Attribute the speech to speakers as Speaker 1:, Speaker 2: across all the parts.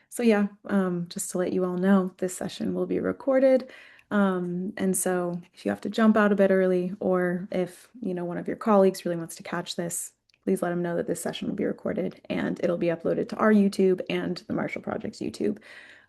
Speaker 1: So yeah, just to let you all know, this session will be recorded. And so if you have to jump out a bit early, or if, one of your colleagues really wants to catch this, please let them know that this session will be recorded and it'll be uploaded to our YouTube and the Marshall Project's YouTube.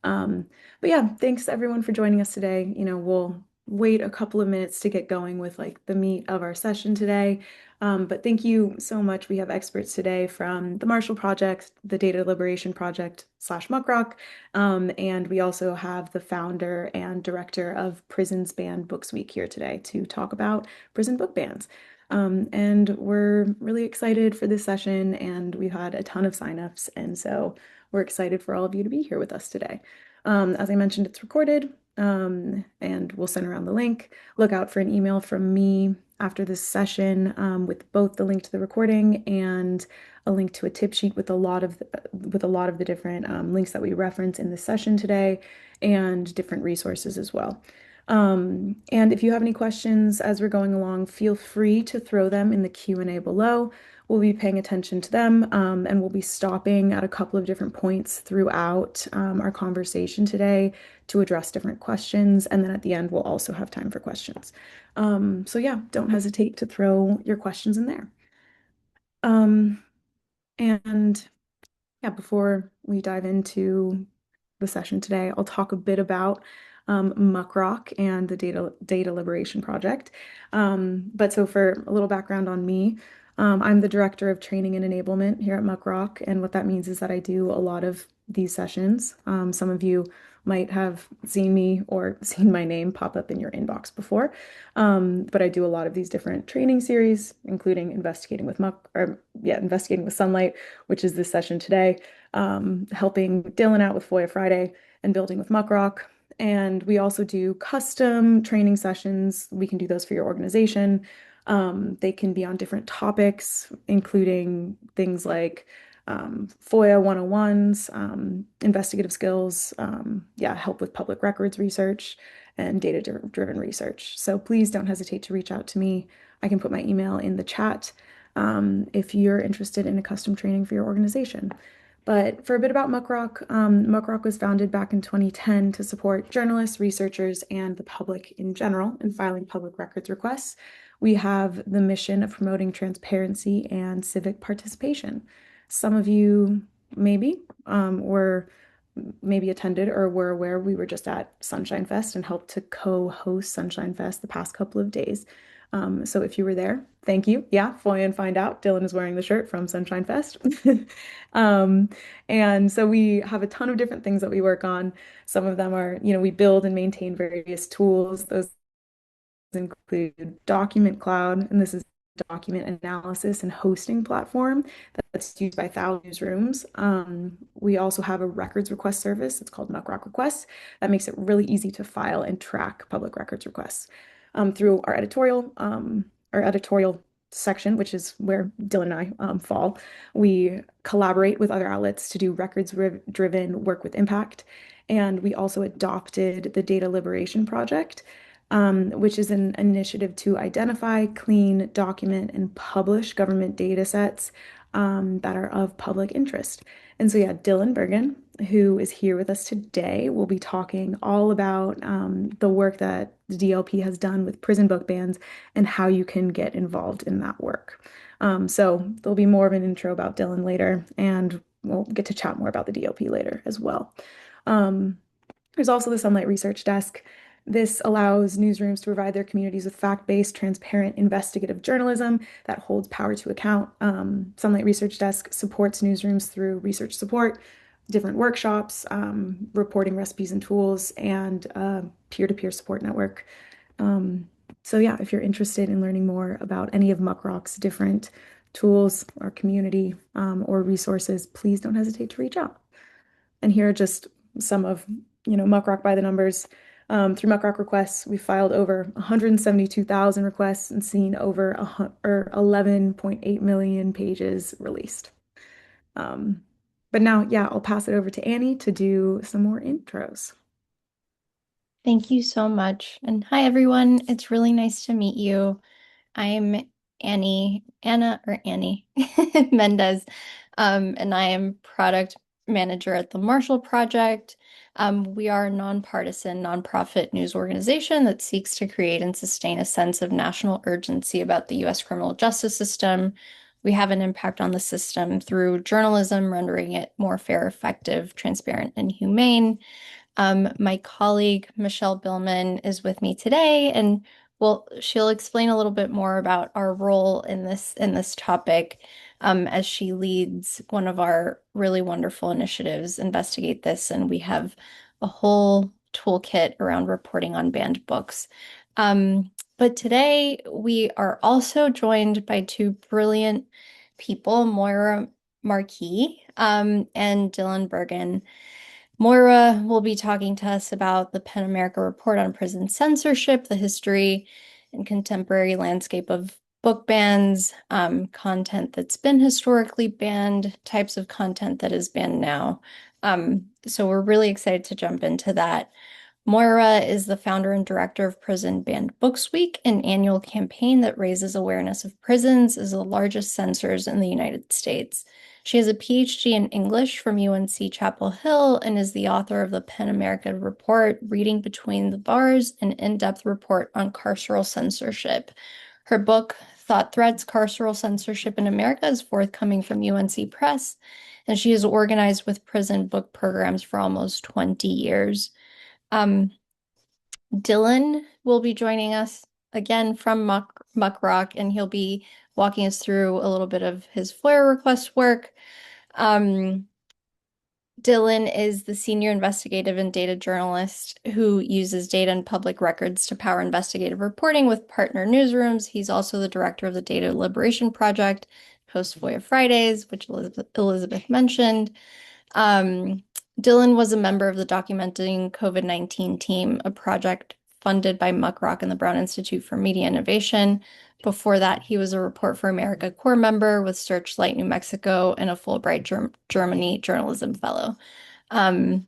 Speaker 1: Um, but yeah, thanks everyone for joining us today. We'll wait a couple of minutes to get going with like the meat of our session today. But thank you so much. We have experts today from the Marshall Project, the Data Liberation Project / MuckRock, and we also have the founder and director of Prisons Banned Books Week here today to talk about prison book bans. And we're really excited for this session, and we've had a ton of signups, and so we're excited for all of you to be here with us today. As I mentioned, it's recorded, and we'll send around the link. Look out for an email from me after this session with both the link to the recording and a link to a tip sheet with a lot of the different links that we reference in this session today and different resources as well. And if you have any questions as we're going along, feel free to throw them in the Q&A below. We'll be paying attention to them, and we'll be stopping at a couple of different points throughout our conversation today to address different questions. And then at the end, we'll also have time for questions. So yeah, don't hesitate to throw your questions in there. Um, and yeah, before we dive into the session today, I'll talk a bit about MuckRock and the Data Liberation Project. But so for a little background on me, I'm the director of training and enablement here at MuckRock, and what that means is that I do a lot of these sessions. Some of you might have seen me or seen my name pop up in your inbox before, but I do a lot of these different training series, including investigating with sunlight, which is this session today, helping Dylan out with FOIA Friday and building with MuckRock. And we also do custom training sessions. We can do those for your organization. They can be on different topics, including things like FOIA 101s, investigative skills, help with public records research and data-driven research. So please don't hesitate to reach out to me. I can put my email in the chat if you're interested in a custom training for your organization. But for a bit about MuckRock, MuckRock was founded back in 2010 to support journalists, researchers, and the public in general in filing public records requests. We have the mission of promoting transparency and civic participation. Some of you maybe were maybe attended or were aware we were just at Sunshine Fest and helped to co-host Sunshine Fest the past couple of days. So if you were there, thank you. Yeah, FOIA and find out. Dylan is wearing the shirt from Sunshine Fest. And so we have a ton of different things that we work on. Some of them are, we build and maintain various tools. Those include Document Cloud, and this is document analysis and hosting platform that's used by thousands of newsrooms. We also have a records request service. It's called MuckRock Requests. That makes it really easy to file and track public records requests. Through our editorial section, which is where Dylan and I fall, we collaborate with other outlets to do records-driven work with impact. And we also adopted the Data Liberation Project, which is an initiative to identify, clean, document, and publish government data sets that are of public interest. And so, yeah, Dylan Bergen, who is here with us today, will be talking all about the work that the DLP has done with prison book bans and how you can get involved in that work. So there'll be more of an intro about Dylan later, and we'll get to chat more about the DLP later as well. There's also the Sunlight Research Desk. This allows newsrooms to provide their communities with fact-based, transparent, investigative journalism that holds power to account. Sunlight Research Desk supports newsrooms through research support, different workshops, reporting recipes and tools, and a peer-to-peer support network. So yeah, if you're interested in learning more about any of MuckRock's different tools or community or resources, please don't hesitate to reach out. And here are just some of, MuckRock by the numbers. Through MuckRock requests, we filed over 172,000 requests and seen over 11.8 million pages released. But now, yeah, I'll pass it over to Annie to do some more intros.
Speaker 2: Thank you so much. And hi, everyone. It's really nice to meet you. I'm Annie Mendez, and I am product manager at the Marshall Project. We are a nonpartisan, nonprofit news organization that seeks to create and sustain a sense of national urgency about the U.S. criminal justice system. We have an impact on the system through journalism, rendering it more fair, effective, transparent, and humane. My colleague Michelle Billman is with me today, and she'll explain a little bit more about our role in this topic, as she leads one of our really wonderful initiatives, Investigate This, and we have a whole toolkit around reporting on banned books. But today we are also joined by two brilliant people, Moira Marquis, and Dylan Bergen. Moira will be talking to us about the PEN America Report on Prison Censorship, the history and contemporary landscape of book bans, content that's been historically banned, types of content that is banned now. So we're really excited to jump into that. Moira is the founder and director of Prison Banned Books Week, an annual campaign that raises awareness of prisons as the largest censors in the United States. She has a PhD in English from UNC Chapel Hill and is the author of the PEN America Report, Reading Between the Bars, an in-depth report on carceral censorship. Her book, Thought Threats, Carceral Censorship in America, is forthcoming from UNC Press, and she has organized with prison book programs for almost 20 years. Um, Dylan will be joining us again from MuckRock, and he'll be walking us through a little bit of his FOIA request work. Dylan is the senior investigative and data journalist who uses data and public records to power investigative reporting with partner newsrooms. He's also the director of the Data Liberation Project, Post FOIA Fridays, which Elizabeth mentioned. Dylan was a member of the Documenting COVID-19 team, a project funded by MuckRock and the Brown Institute for Media Innovation. Before that, he was a Report for America Corps member with Searchlight New Mexico and a Fulbright Germany journalism fellow. And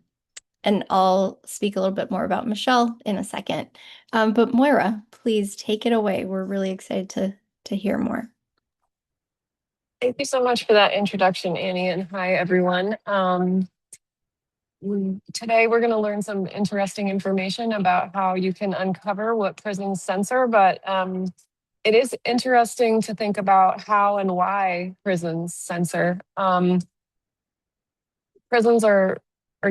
Speaker 2: I'll speak a little bit more about Michelle in a second. But Moira, please take it away. We're really excited to hear more.
Speaker 3: Thank you so much for that introduction, Annie, and hi, everyone. Today, we're going to learn some interesting information about how you can uncover what prisons censor, but it is interesting to think about how and why prisons censor. Prisons are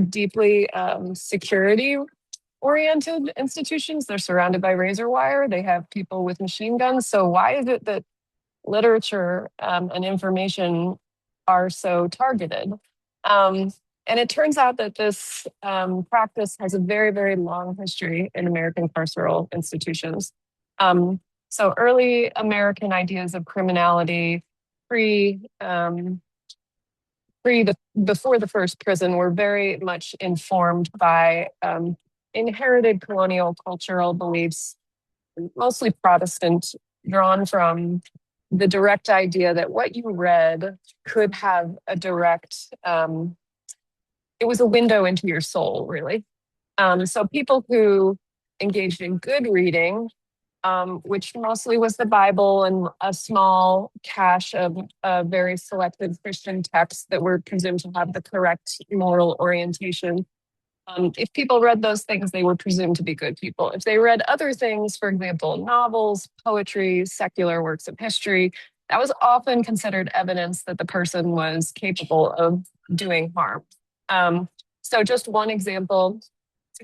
Speaker 3: deeply security-oriented institutions. They're surrounded by razor wire. They have people with machine guns. So why is it that literature and information are so targeted? And it turns out that this practice has a very, very long history in American carceral institutions. So early American ideas of criminality before the first prison were very much informed by inherited colonial cultural beliefs, mostly Protestant, drawn from the direct idea that what you read could have a direct, it was a window into your soul, really. So people who engaged in good reading, which mostly was the Bible and a small cache of very selected Christian texts that were presumed to have the correct moral orientation. If people read those things, they were presumed to be good people. If they read other things, for example, novels, poetry, secular works of history, that was often considered evidence that the person was capable of doing harm. So just one example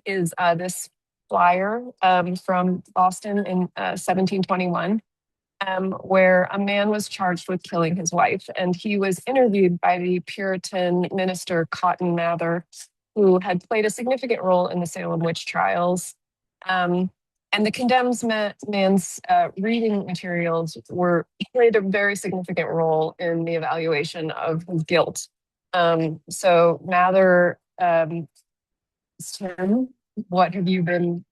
Speaker 3: is this flyer from Boston in 1721, where a man was charged with killing his wife, and he was interviewed by the Puritan minister Cotton Mather, who had played a significant role in the Salem witch trials. And the condemned man's reading materials played a very significant role in the evaluation of his guilt. So Mather asked him, what have you been,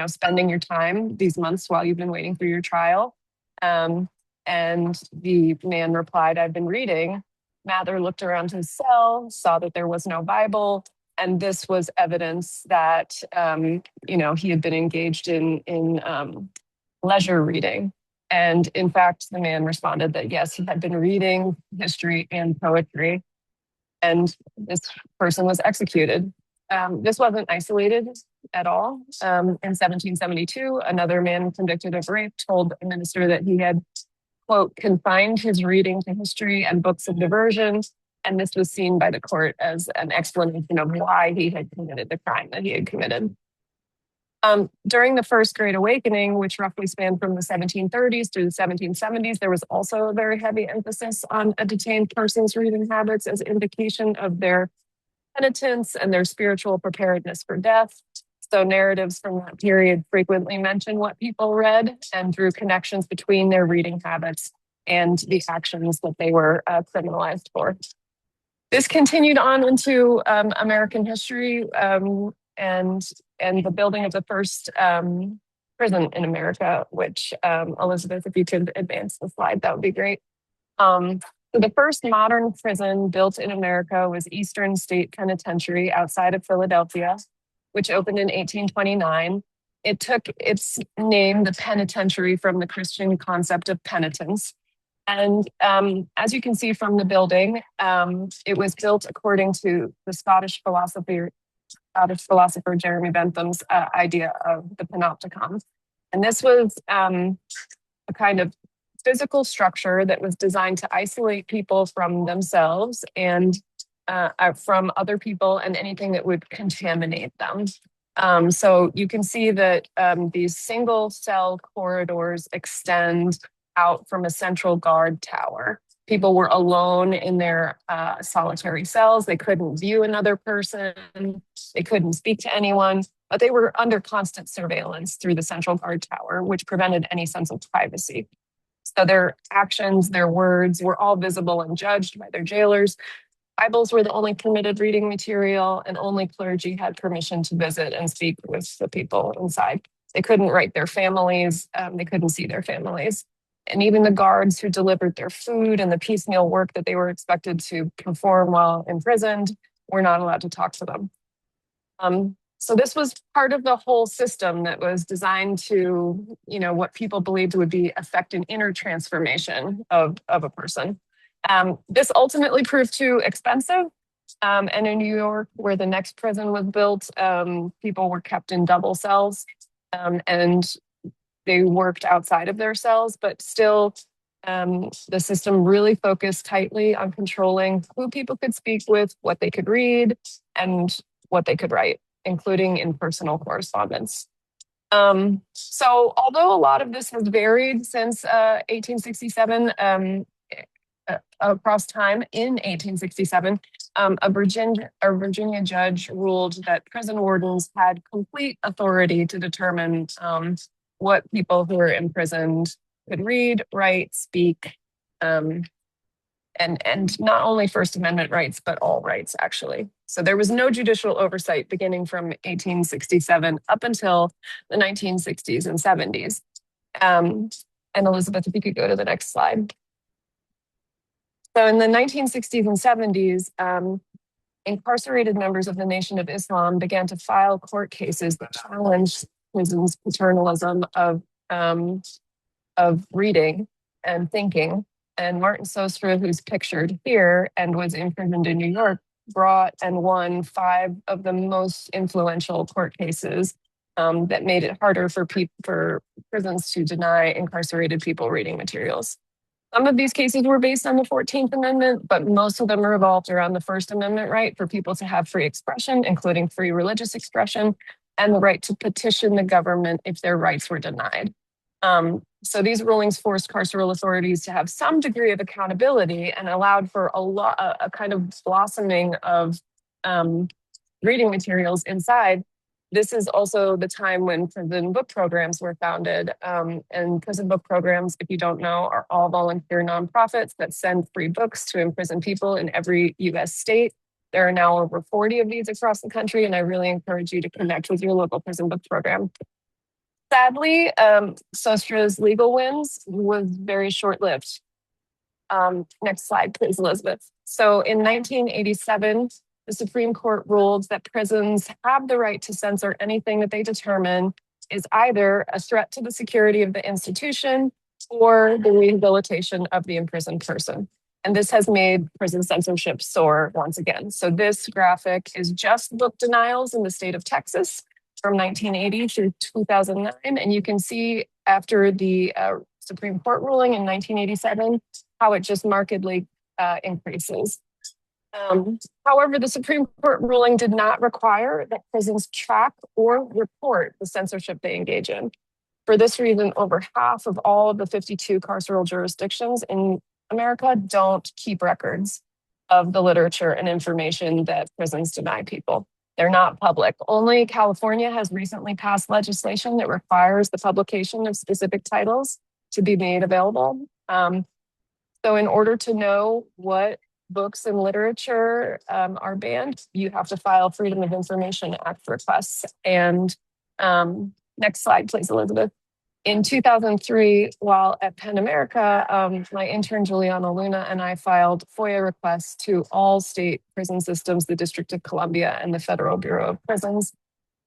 Speaker 3: spending your time these months while you've been waiting for your trial? And the man replied, I've been reading. Mather looked around his cell, saw that there was no Bible, and this was evidence that, he had been engaged in leisure reading. And in fact, the man responded that yes, he had been reading history and poetry. and this person was executed. This wasn't isolated at all. In 1772, another man convicted of rape told a minister that he had, quote, confined his reading to history and books of diversion. And this was seen by the court as an explanation of why he had committed the crime that he had committed. During the First Great Awakening, which roughly spanned from the 1730s through the 1770s, there was also a very heavy emphasis on a detained person's reading habits as indication of their penitence and their spiritual preparedness for death. So narratives from that period frequently mention what people read and drew connections between their reading habits and the actions that they were criminalized for. This continued on into American history and the building of the first prison in America, which Elizabeth, if you could advance the slide, that would be great. So the first modern prison built in America was Eastern State Penitentiary outside of Philadelphia, which opened in 1829. It took its name, the penitentiary, from the Christian concept of penitence. And as you can see from the building, it was built according to the Scottish philosopher Jeremy Bentham's idea of the panopticon. And this was a kind of physical structure that was designed to isolate people from themselves and from other people and anything that would contaminate them. So you can see that these single cell corridors extend out from a central guard tower. People were alone in their solitary cells. They couldn't view another person. They couldn't speak to anyone, but they were under constant surveillance through the central guard tower, which prevented any sense of privacy. So their actions, their words were all visible and judged by their jailers. Bibles were the only permitted reading material, and only clergy had permission to visit and speak with the people inside. They couldn't write their families. They couldn't see their families. And even the guards who delivered their food and the piecemeal work that they were expected to perform while imprisoned were not allowed to talk to them. So this was part of the whole system that was designed to, what people believed would be affect an inner transformation of a person. This ultimately proved too expensive. And in New York, where the next prison was built, people were kept in double cells, and they worked outside of their cells, but still the system really focused tightly on controlling who people could speak with, what they could read, and what they could write, including in personal correspondence. So although a lot of this has varied since 1867, across time, in 1867, a Virginia judge ruled that prison wardens had complete authority to determine what people who were imprisoned could read, write, speak, and not only First Amendment rights, but all rights, actually. So there was no judicial oversight beginning from 1867 up until the 1960s and 70s. And Elizabeth, if you could go to the next slide. So in the 1960s and 70s, incarcerated members of the Nation of Islam began to file court cases that challenged prison's paternalism of reading and thinking. And Martin Sostre, who's pictured here and was imprisoned in New York, brought and won 5 of the most influential court cases that made it harder for prisons to deny incarcerated people reading materials. Some of these cases were based on the 14th Amendment, but most of them revolved around the First Amendment right for people to have free expression, including free religious expression, and the right to petition the government if their rights were denied. So these rulings forced carceral authorities to have some degree of accountability and allowed for a kind of blossoming of reading materials inside. This is also the time when prison book programs were founded. And prison book programs, if you don't know, are all volunteer nonprofits that send free books to imprisoned people in every US state. There are now over 40 of these across the country, and I really encourage you to connect with your local prison book program. Sadly, Sostre's legal wins was very short-lived. Next slide, please, Elizabeth. So in 1987, the Supreme Court ruled that prisons have the right to censor anything that they determine is either a threat to the security of the institution or the rehabilitation of the imprisoned person. And this has made prison censorship soar once again. So this graphic is just book denials in the state of Texas from 1980 through 2009. And you can see after the Supreme Court ruling in 1987, how it just markedly increases. However, the Supreme Court ruling did not require that prisons track or report the censorship they engage in. For this reason, over half of all of the 52 carceral jurisdictions in America don't keep records of the literature and information that prisons deny people. They're not public. Only California has recently passed legislation that requires the publication of specific titles to be made available. So in order to know what books and literature are banned, you have to file Freedom of Information Act requests. And next slide, please, Elizabeth. In 2003, while at Penn America, my intern Juliana Luna and I filed FOIA requests to all state prison systems, the District of Columbia and the Federal Bureau of Prisons.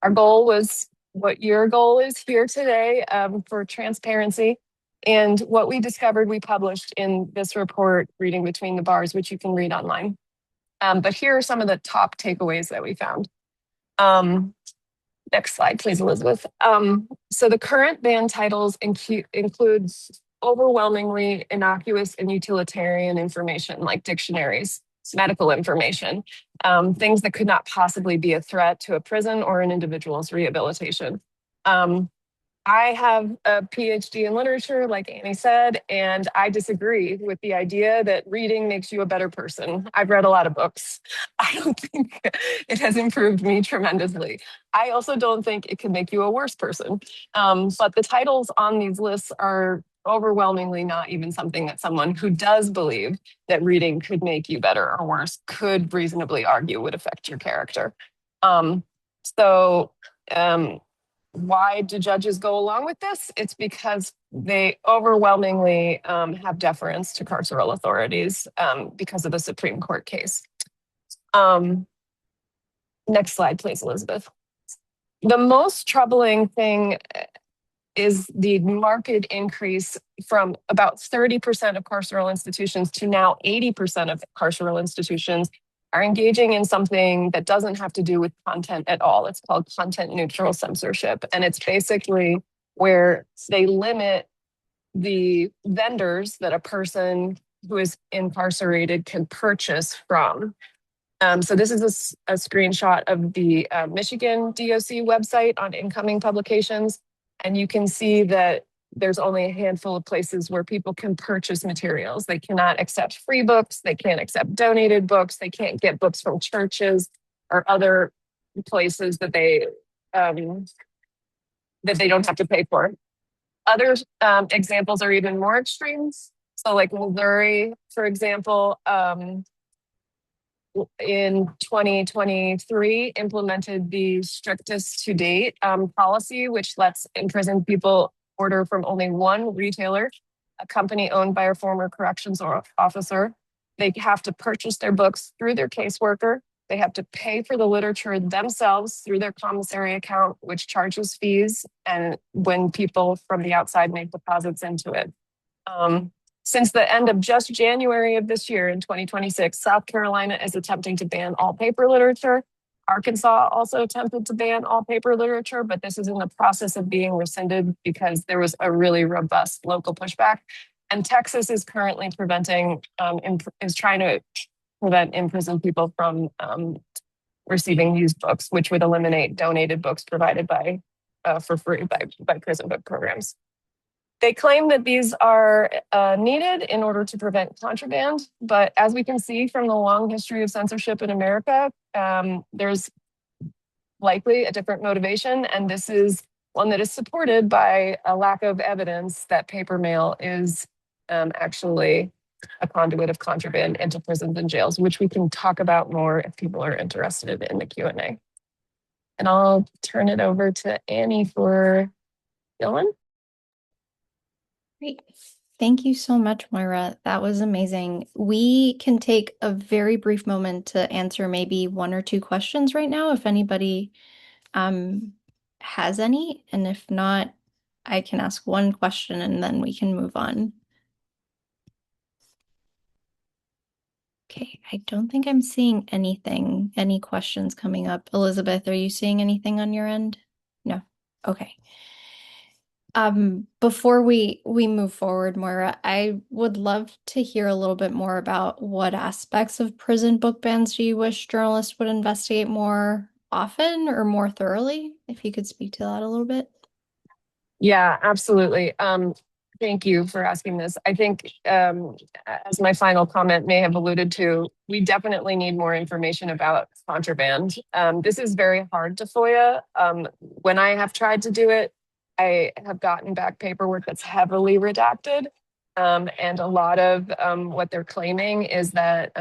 Speaker 3: Our goal was what your goal is here today, for transparency. And what we discovered, we published in this report, Reading Between the Bars, which you can read online. But here are some of the top takeaways that we found. Next slide, please, Elizabeth. So the current ban titles includes overwhelmingly innocuous and utilitarian information like dictionaries, medical information, things that could not possibly be a threat to a prison or an individual's rehabilitation. I have a PhD in literature, like Annie said, and I disagree with the idea that reading makes you a better person. I've read a lot of books. I don't think it has improved me tremendously. I also don't think it can make you a worse person. But the titles on these lists are overwhelmingly not even something that someone who does believe that reading could make you better or worse could reasonably argue would affect your character. So why do judges go along with this? It's because they overwhelmingly have deference to carceral authorities because of the Supreme Court case. Next slide, please, Elizabeth. The most troubling thing is the marked increase from about 30% of carceral institutions to now 80% of carceral institutions are engaging in something that doesn't have to do with content at all. It's called content neutral censorship. And it's basically where they limit the vendors that a person who is incarcerated can purchase from. So this is a screenshot of the Michigan DOC website on incoming publications. And you can see that there's only a handful of places where people can purchase materials. They cannot accept free books. They can't accept donated books. They can't get books from churches or other places that they don't have to pay for. Other examples are even more extreme. So like Missouri, for example, in 2023 implemented the strictest to date policy, which lets imprisoned people order from only one retailer, a company owned by a former corrections officer. They have to purchase their books through their caseworker. They have to pay for the literature themselves through their commissary account, which charges fees, and when people from the outside make deposits into it. Since the end of just January of this year in 2026, South Carolina is attempting to ban all paper literature. Arkansas also attempted to ban all paper literature, but this is in the process of being rescinded because there was a really robust local pushback. And Texas is currently trying to prevent imprisoned people from receiving used books, which would eliminate donated books provided by for free by prison book programs. They claim that these are needed in order to prevent contraband, but as we can see from the long history of censorship in America, there's likely a different motivation, and this is one that is supported by a lack of evidence that paper mail is actually a conduit of contraband into prisons and jails, which we can talk about more if people are interested in the Q&A. And I'll turn it over to Annie for Dylan.
Speaker 2: Great. Thank you so much, Moira. That was amazing. We can take a very brief moment to answer maybe one or two questions right now, if anybody has any. And if not, I can ask one question and then we can move on. Okay, I don't think I'm seeing anything, any questions coming up. Elizabeth, are you seeing anything on your end? No. Okay. Before we move forward, Moira, I would love to hear a little bit more about what aspects of prison book bans do you wish journalists would investigate more often or more thoroughly? If you could speak to that a little bit.
Speaker 3: Yeah, absolutely. Thank you for asking this. I think, as my final comment may have alluded to, we definitely need more information about contraband. This is very hard to FOIA. When I have tried to do it, I have gotten back paperwork that's heavily redacted. And a lot of what they're claiming is that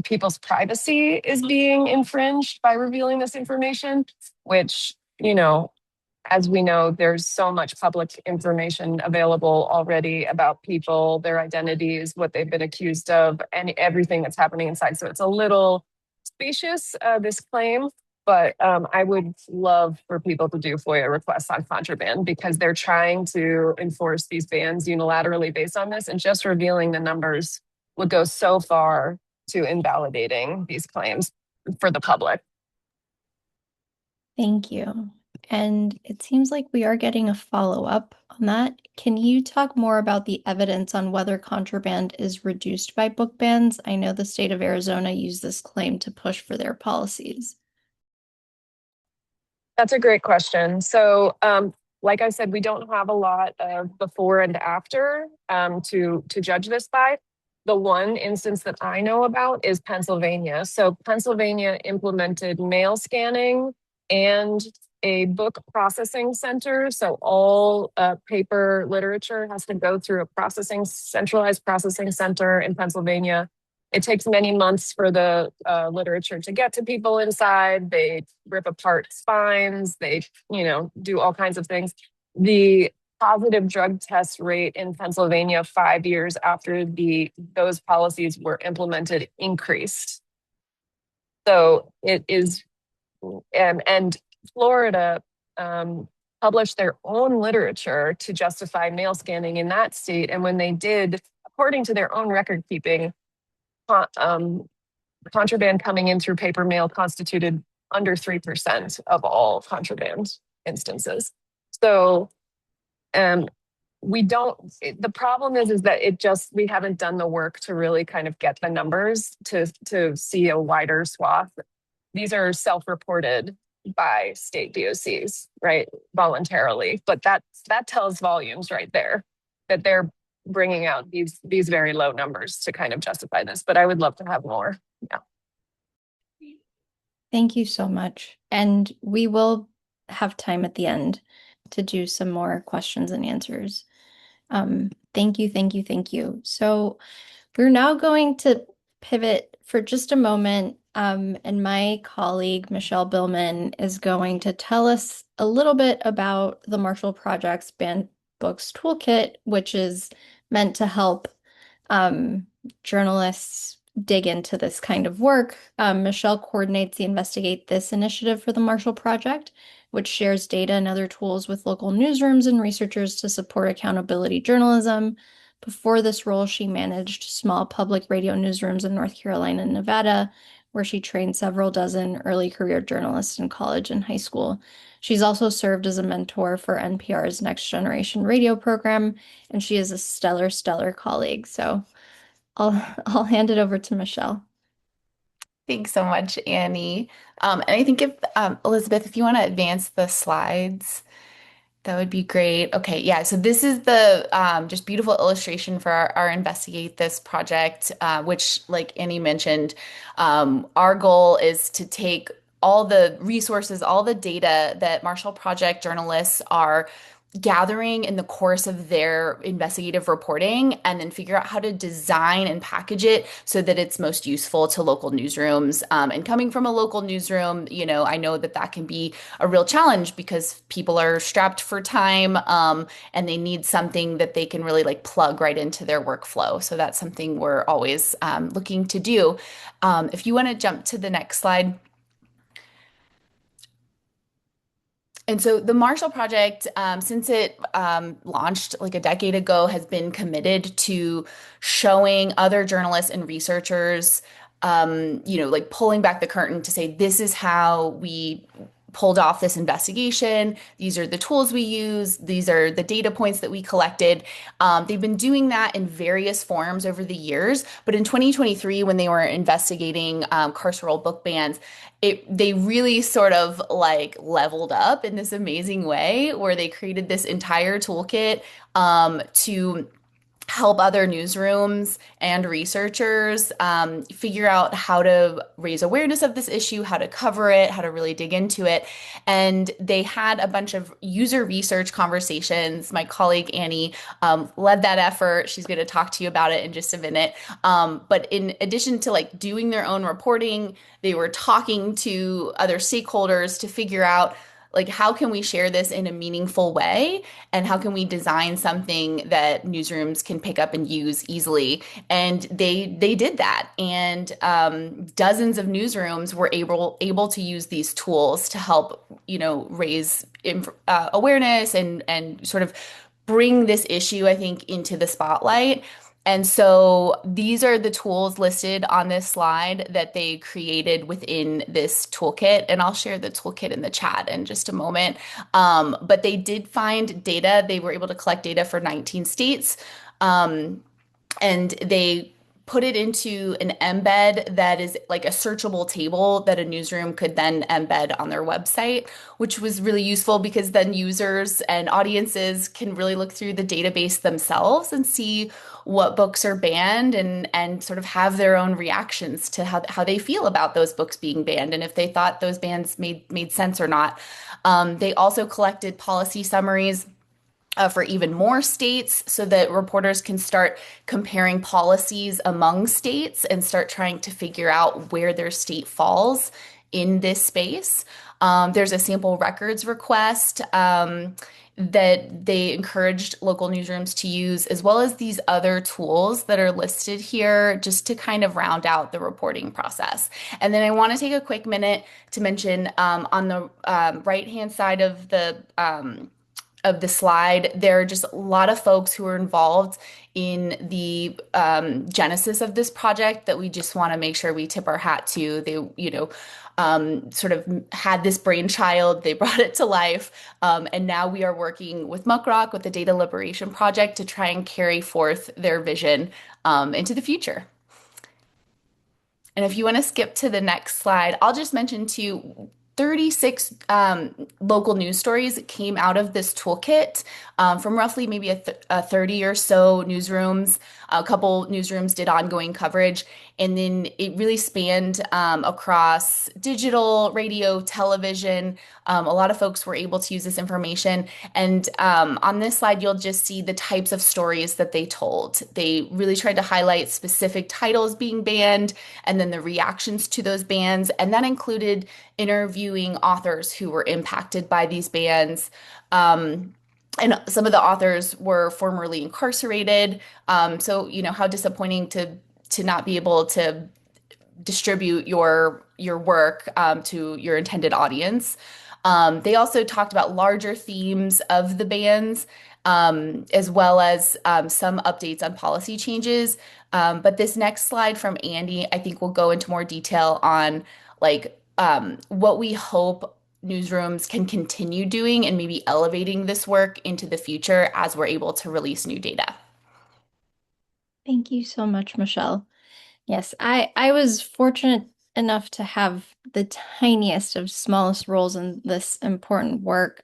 Speaker 3: people's privacy is being infringed by revealing this information, which, as we know, there's so much public information available already about people, their identities, what they've been accused of, and everything that's happening inside. So it's a little specious, this claim, but I would love for people to do FOIA requests on contraband because they're trying to enforce these bans unilaterally based on this, and just revealing the numbers would go so far to invalidating these claims for the public.
Speaker 2: Thank you. And it seems like we are getting a follow-up on that. Can you talk more about the evidence on whether contraband is reduced by book bans? I know the state of Arizona used this claim to push for their policies.
Speaker 3: That's a great question. So, like I said, we don't have a lot of before and after to judge this by. The one instance that I know about is Pennsylvania. So Pennsylvania implemented mail scanning and a book processing center. So all paper literature has to go through a centralized processing center in Pennsylvania. It takes many months for the literature to get to people inside. They rip apart spines. They, do all kinds of things. The positive drug test rate in Pennsylvania 5 years after those policies were implemented increased. So it is, and Florida published their own literature to justify mail scanning in that state. And when they did, according to their own record keeping, contraband coming in through paper mail constituted under 3% of all contraband instances. So we don't, the problem is that we haven't done the work to really kind of get the numbers to see a wider swath. These are self-reported by state DOCs, right? Voluntarily, but that tells volumes right there that they're bringing out these very low numbers to kind of justify this. But I would love to have more. Yeah.
Speaker 2: Thank you so much. And we will have time at the end to do some more questions and answers. Thank you, thank you, thank you. So we're now going to pivot for just a moment, and my colleague, Michelle Billman, is going to tell us a little bit about the Marshall Project's Banned Books Toolkit, which is meant to help journalists dig into this kind of work. Michelle coordinates the Investigate This initiative for the Marshall Project, which shares data and other tools with local newsrooms and researchers to support accountability journalism. Before this role, she managed small public radio newsrooms in North Carolina and Nevada, where she trained several dozen early career journalists in college and high school. She's also served as a mentor for NPR's Next Generation radio program, and she is a stellar colleague. So I'll hand it over to Michelle.
Speaker 4: Thanks so much, Annie. And I think if Elizabeth, if you want to advance the slides, that would be great. Okay, yeah. So this is the just beautiful illustration for our Investigate This project, which, like Annie mentioned, our goal is to take all the resources, all the data that Marshall Project journalists are gathering in the course of their investigative reporting and then figure out how to design and package it so that it's most useful to local newsrooms. And coming from a local newsroom, I know that can be a real challenge because people are strapped for time, and they need something that they can really like plug right into their workflow. So that's something we're always looking to do. If you want to jump to the next slide. And so the Marshall Project, since it launched like a decade ago, has been committed to showing other journalists and researchers, like pulling back the curtain to say, this is how we pulled off this investigation. These are the tools we use. These are the data points that we collected. They've been doing that in various forms over the years. But in 2023, when they were investigating carceral book bans, they really sort of like leveled up in this amazing way where they created this entire toolkit to help other newsrooms and researchers figure out how to raise awareness of this issue, how to cover it, how to really dig into it. And they had a bunch of user research conversations. My colleague Annie led that effort. She's going to talk to you about it in just a minute. But in addition to like doing their own reporting, they were talking to other stakeholders to figure out like how can we share this in a meaningful way and how can we design something that newsrooms can pick up and use easily. And they did that, and dozens of newsrooms were able to use these tools to help raise awareness and sort of bring this issue, I think, into the spotlight. And so these are the tools listed on this slide that they created within this toolkit. And I'll share the toolkit in the chat in just a moment. But they did find data. They were able to collect data for 19 states. And they put it into an embed that is like a searchable table that a newsroom could then embed on their website, which was really useful because then users and audiences can really look through the database themselves and see what books are banned and sort of have their own reactions to how they feel about those books being banned and if they thought those bans made sense or not. They also collected policy summaries for even more states so that reporters can start comparing policies among states and start trying to figure out where their state falls in this space. There's a sample records request that they encouraged local newsrooms to use, as well as these other tools that are listed here just to kind of round out the reporting process. And then I want to take a quick minute to mention on the right-hand side of the slide, there are just a lot of folks who are involved in the genesis of this project that we just want to make sure we tip our hat to. They, sort of had this brainchild, they brought it to life, and now we are working with MuckRock, with the Data Liberation Project, to try and carry forth their vision into the future. And if you want to skip to the next slide, I'll just mention too, 36 local news stories came out of this toolkit from roughly maybe a 30 or so newsrooms. A couple newsrooms did ongoing coverage, and then it really spanned across digital, radio, television. A lot of folks were able to use this information. And on this slide, you'll just see the types of stories that they told. They really tried to highlight specific titles being banned and then the reactions to those bans. And that included interviewing authors who were impacted by these bans. And some of the authors were formerly incarcerated. So, how disappointing to not be able to distribute your work to your intended audience. They also talked about larger themes of the bans, as well as some updates on policy changes. But this next slide from Andy, I think, will go into more detail on what we hope newsrooms can continue doing and maybe elevating this work into the future as we're able to release new data.
Speaker 2: Thank you so much, Michelle. Yes, I was fortunate enough to have the tiniest of smallest roles in this important work.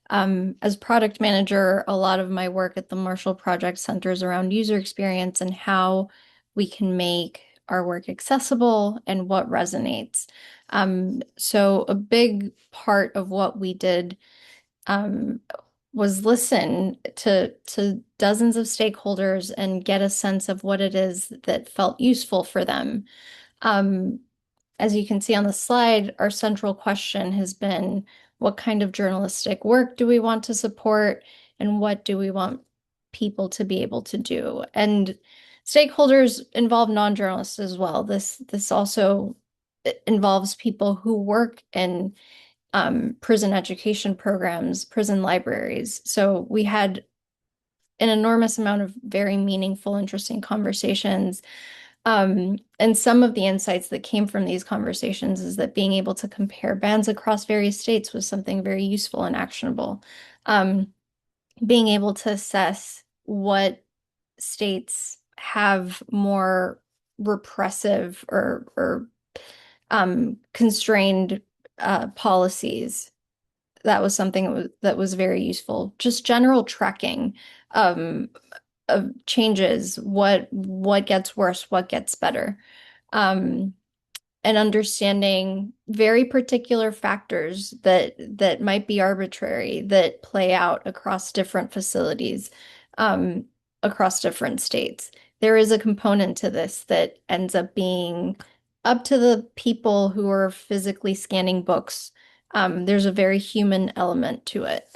Speaker 2: As product manager, a lot of my work at the Marshall Project centers around user experience and how we can make our work accessible and what resonates. So a big part of what we did was listen to dozens of stakeholders and get a sense of what it is that felt useful for them. As you can see on the slide, our central question has been, what kind of journalistic work do we want to support, and what do we want people to be able to do? And stakeholders involve non-journalists as well. This also involves people who work in prison education programs, prison libraries. So we had an enormous amount of very meaningful, interesting conversations. And some of the insights that came from these conversations is that being able to compare bans across various states was something very useful and actionable. Um, Being able to assess what states have more repressive or constrained policies. That was something that was very useful. Just general tracking um, of changes, what gets worse, what gets better. Um, and understanding very particular factors that might be arbitrary that play out across different facilities, um, across different states. There is a component to this that ends up being up to the people who are physically scanning books. There's a very human element to it.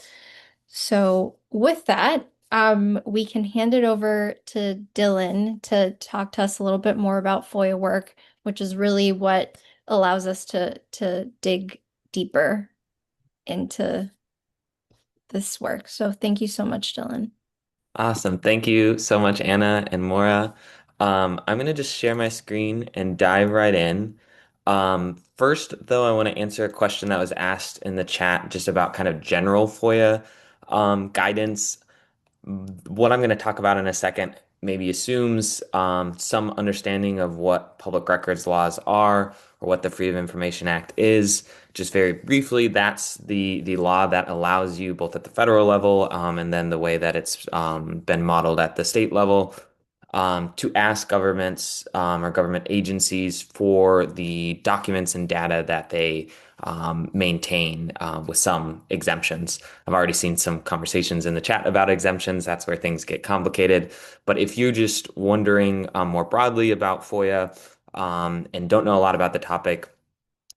Speaker 2: So with that, we can hand it over to Dylan to talk to us a little bit more about FOIA work, which is really what allows us to dig deeper into this work. So thank you so much, Dylan.
Speaker 5: Awesome. Thank you so much, Anna and Maura. I'm going to just share my screen and dive right in. First, though, I want to answer a question that was asked in the chat just about kind of general FOIA guidance. What I'm going to talk about in a second maybe assumes some understanding of what public records laws are or what the Freedom of Information Act is. Just very briefly, that's the law that allows you both at the federal level and then the way that it's been modeled at the state level to ask governments or government agencies for the documents and data that they maintain with some exemptions. I've already seen some conversations in the chat about exemptions. That's where things get complicated. But if you're just wondering more broadly about FOIA and don't know a lot about the topic,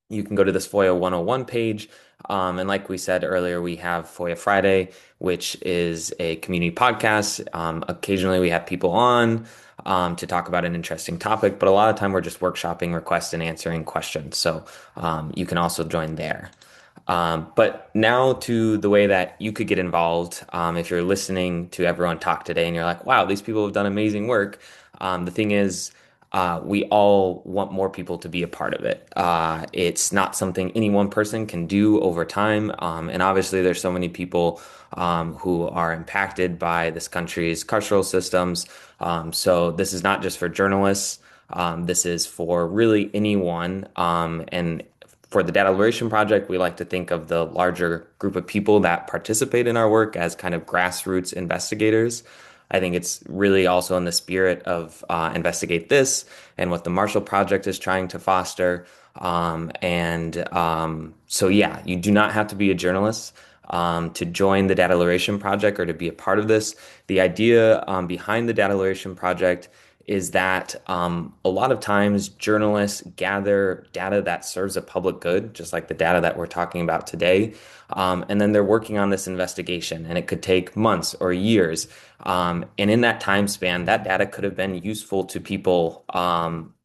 Speaker 5: you can go to this FOIA 101 page. And like we said earlier, we have FOIA Friday, which is a community podcast. Occasionally we have people on to talk about an interesting topic, but a lot of time we're just workshopping requests and answering questions. So you can also join there. But now to the way that you could get involved. If you're listening to everyone talk today and you're like, wow, these people have done amazing work. The thing is, we all want more people to be a part of it. It's not something any one person can do over time. And obviously, there's so many people who are impacted by this country's carceral systems. So this is not just for journalists. This is for really anyone. And for the Data Liberation Project, we like to think of the larger group of people that participate in our work as kind of grassroots investigators. I think it's really also in the spirit of Investigate This and what the Marshall Project is trying to foster. So, yeah, you do not have to be a journalist to join the Data Liberation Project or to be a part of this. The idea behind the Data Liberation Project is that a lot of times journalists gather data that serves a public good, just like the data that we're talking about today. And then they're working on this investigation, and it could take months or years. And in that time span, that data could have been useful to people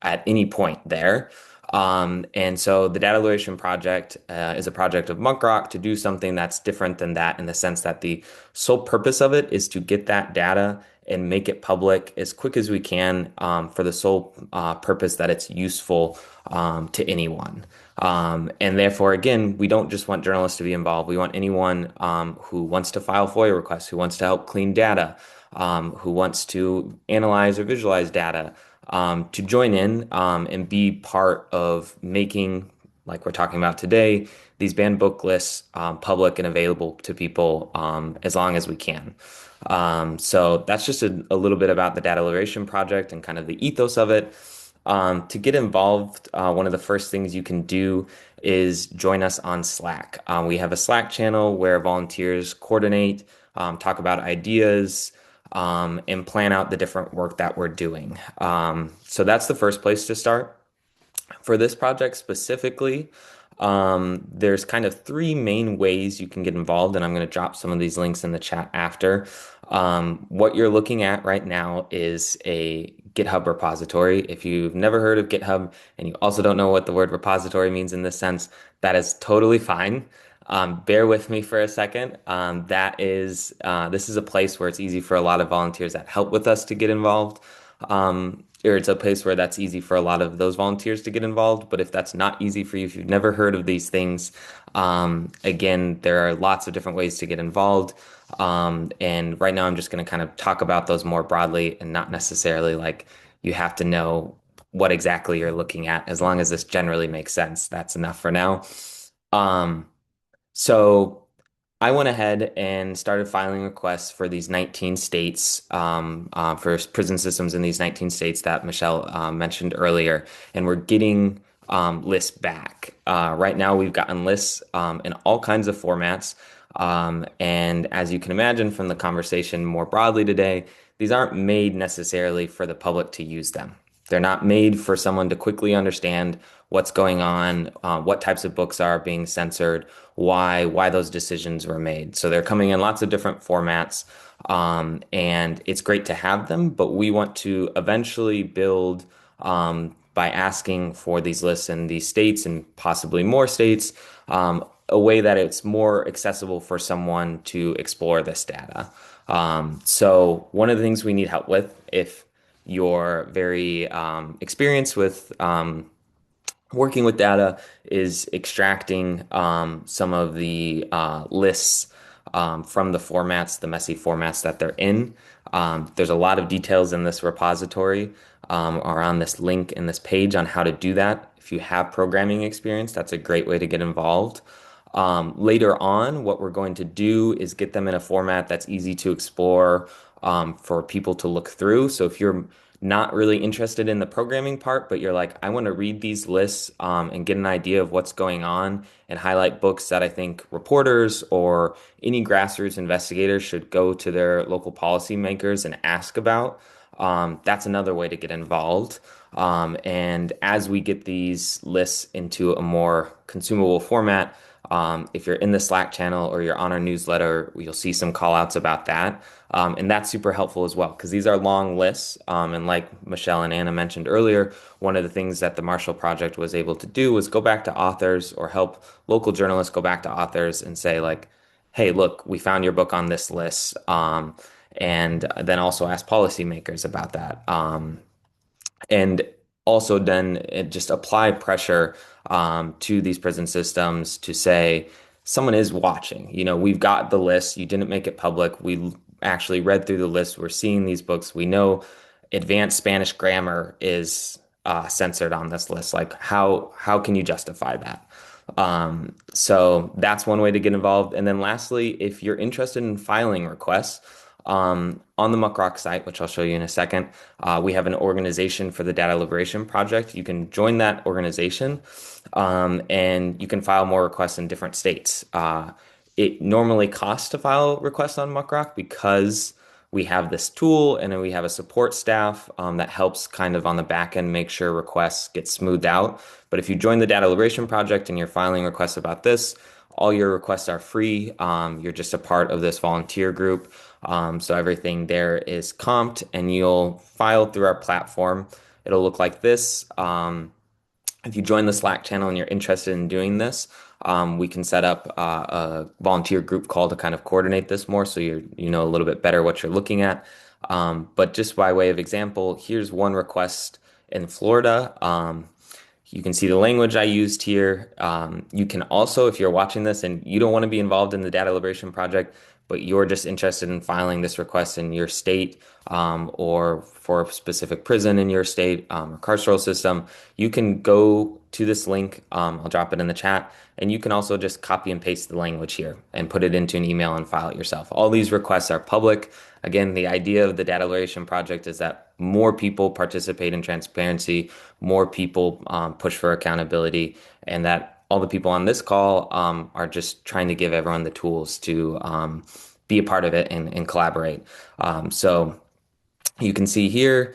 Speaker 5: at any point there. And so the Data Liberation Project is a project of MuckRock to do something that's different than that in the sense that the sole purpose of it is to get that data and make it public as quick as we can for the sole purpose that it's useful to anyone. And therefore, again, we don't just want journalists to be involved. We want anyone who wants to file FOIA requests, who wants to help clean data, who wants to analyze or visualize data, to join in and be part of making, like we're talking about today, these banned book lists public and available to people as long as we can. So that's just a little bit about the Data Liberation Project and kind of the ethos of it. To get involved, one of the first things you can do is join us on Slack. We have a Slack channel where volunteers coordinate, talk about ideas, and plan out the different work that we're doing. So that's the first place to start. For this project specifically, there's kind of three main ways you can get involved, and I'm going to drop some of these links in the chat after. What you're looking at right now is a GitHub repository. If you've never heard of GitHub and you also don't know what the word repository means in this sense, that is totally fine. Bear with me for a second. This is a place where it's easy for a lot of volunteers that help with us to get involved. Or it's a place where that's easy for a lot of those volunteers to get involved. But if that's not easy for you, if you've never heard of these things, again, there are lots of different ways to get involved. And right now I'm just going to kind of talk about those more broadly and not necessarily like you have to know what exactly you're looking at. As long as this generally makes sense, that's enough for now. Um, so I went ahead and started filing requests for these 19 states, for prison systems in these 19 states that Michelle mentioned earlier, and we're getting lists back. Right now, we've gotten lists in all kinds of formats. And as you can imagine from the conversation more broadly today, these aren't made necessarily for the public to use them. They're not made for someone to quickly understand what's going on, what types of books are being censored, why those decisions were made. So they're coming in lots of different formats, and it's great to have them, but we want to eventually build by asking for these lists in these states and possibly more states, a way that it's more accessible for someone to explore this data. So one of the things we need help with, if you're very experienced with working with data, is extracting some of the lists from the formats, the messy formats that they're in. There's a lot of details in this repository or on this link in this page on how to do that. If you have programming experience, that's a great way to get involved. Later on, what we're going to do is get them in a format that's easy to explore for people to look through. So if you're not really interested in the programming part, but you're like, I want to read these lists and get an idea of what's going on and highlight books that I think reporters or any grassroots investigators should go to their local policymakers and ask about. That's another way to get involved. And as we get these lists into a more consumable format, if you're in the Slack channel or you're on our newsletter, you'll see some call outs about that. And that's super helpful as well, because these are long lists. And like Michelle and Anna mentioned earlier, one of the things that the Marshall Project was able to do was go back to authors or help local journalists go back to authors and say, like, hey, look, we found your book on this list. And then also ask policymakers about that. And also then just apply pressure to these prison systems to say someone is watching. You know, we've got the list. You didn't make it public. We actually read through the list. We're seeing these books. We know advanced Spanish grammar is censored on this list. Like, how can you justify that? So that's one way to get involved. And then lastly, if you're interested in filing requests, on the MuckRock site, which I'll show you in a second, we have an organization for the Data Liberation Project. You can join that organization, and you can file more requests in different states. It normally costs to file requests on MuckRock because we have this tool and then we have a support staff that helps kind of on the back end make sure requests get smoothed out. But if you join the Data Liberation Project and you're filing requests about this, all your requests are free. You're just a part of this volunteer group. So everything there is comped and you'll file through our platform. It'll look like this. If you join the Slack channel and you're interested in doing this, we can set up a volunteer group call to kind of coordinate this more so you know a little bit better what you're looking at. But just by way of example, here's one request in Florida. You can see the language I used here. You can also, if you're watching this and you don't want to be involved in the Data Liberation Project, but you're just interested in filing this request in your state or for a specific prison in your state or carceral system, you can go to this link. I'll drop it in the chat. And you can also just copy and paste the language here and put it into an email and file it yourself. All these requests are public. Again, the idea of the Data Liberation Project is that more people participate in transparency, more people push for accountability, and that all the people on this call are just trying to give everyone the tools to be a part of it and collaborate. So you can see here,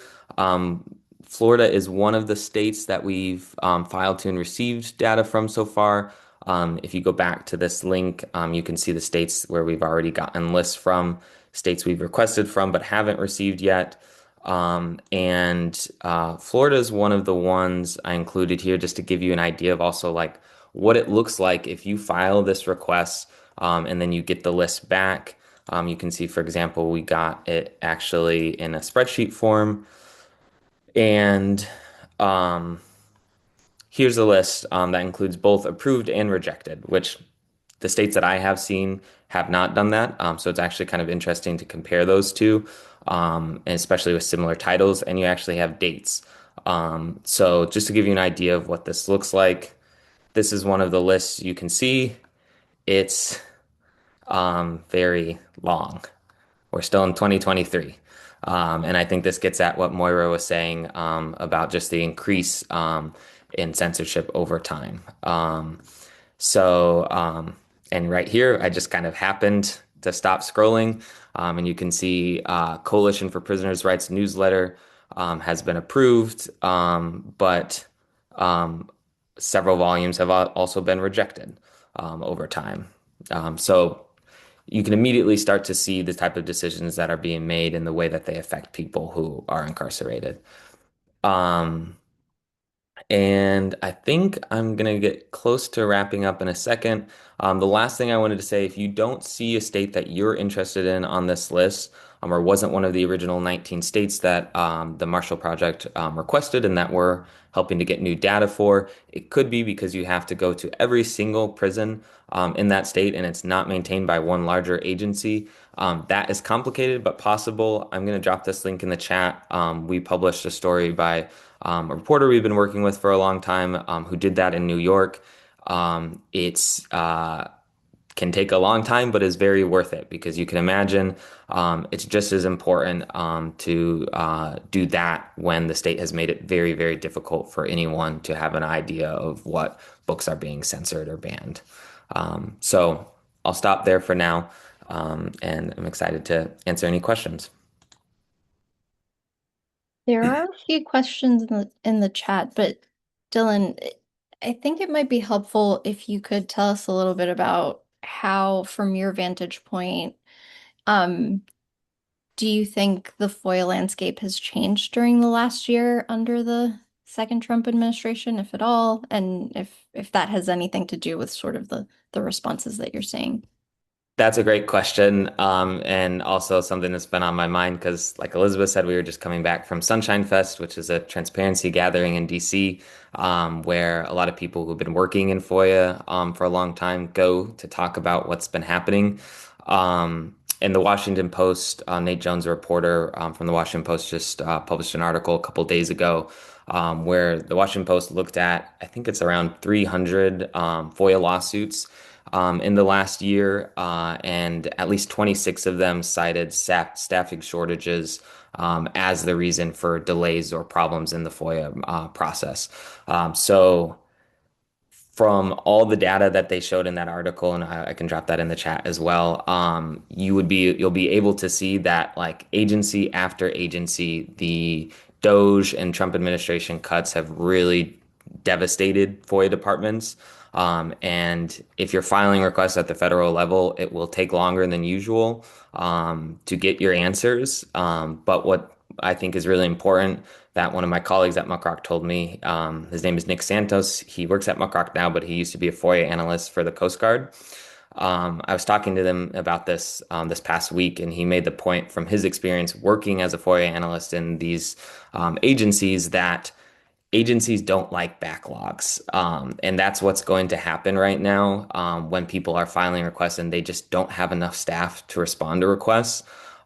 Speaker 5: Florida is one of the states that we've filed to and received data from so far. If you go back to this link, you can see the states where we've already gotten lists from, states we've requested from but haven't received yet. And Florida is one of the ones I included here just to give you an idea of also like what it looks like if you file this request and then you get the list back. You can see, for example, we got it actually in a spreadsheet form. And um, here's a list that includes both approved and rejected, which the states that I have seen have not done that. So it's actually kind of interesting to compare those two, and especially with similar titles, and you actually have dates. So just to give you an idea of what this looks like, this is one of the lists you can see. It's very long. We're still in 2023. And I think this gets at what Moira was saying about just the increase in censorship over time. So, and right here, I just kind of happened to stop scrolling, and you can see Coalition for Prisoners' Rights newsletter has been approved, but um, several volumes have also been rejected over time. So you can immediately start to see the type of decisions that are being made and the way that they affect people who are incarcerated. Um, and I think I'm gonna get close to wrapping up in a second. The last thing I wanted to say, if you don't see a state that you're interested in on this list, or wasn't one of the original 19 states that the Marshall Project requested and that we're helping to get new data for, it could be because you have to go to every single prison in that state and it's not maintained by one larger agency. That is complicated but possible. I'm going to drop this link in the chat. We published a story by a reporter we've been working with for a long time who did that in New York. It's can take a long time, but is very worth it because you can imagine it's just as important to do that when the state has made it very, very difficult for anyone to have an idea of what books are being censored or banned. So I'll stop there for now, and I'm excited to answer any questions.
Speaker 2: There are a few questions in the chat, but Dylan, I think it might be helpful if you could tell us a little bit about how, from your vantage point, um, do you think the FOIA landscape has changed during the last year under the second Trump administration, if at all, and if that has anything to do with sort of the responses that you're seeing?
Speaker 5: That's a great question, and also something that's been on my mind because, like Elizabeth said, we were just coming back from Sunshine Fest, which is a transparency gathering in DC, where a lot of people who've been working in FOIA for a long time go to talk about what's been happening. In the Washington Post, Nate Jones, a reporter from the Washington Post, just published an article a couple days ago where the Washington Post looked at, I think it's around 300 FOIA lawsuits in the last year, and at least 26 of them cited staffing shortages as the reason for delays or problems in the FOIA process. So from all the data that they showed in that article, and I can drop that in the chat as well, you'll be able to see that like agency after agency, the Doge and Trump administration cuts have really devastated FOIA departments. And if you're filing requests at the federal level, it will take longer than usual to get your answers. But what I think is really important that one of my colleagues at MuckRock told me, his name is Nick Santos. He works at MuckRock now, but he used to be a FOIA analyst for the Coast Guard. I was talking to them about this this past week, and he made the point from his experience working as a FOIA analyst in these agencies that agencies don't like backlogs. And that's what's going to happen right now when people are filing requests and they just don't have enough staff to respond to requests.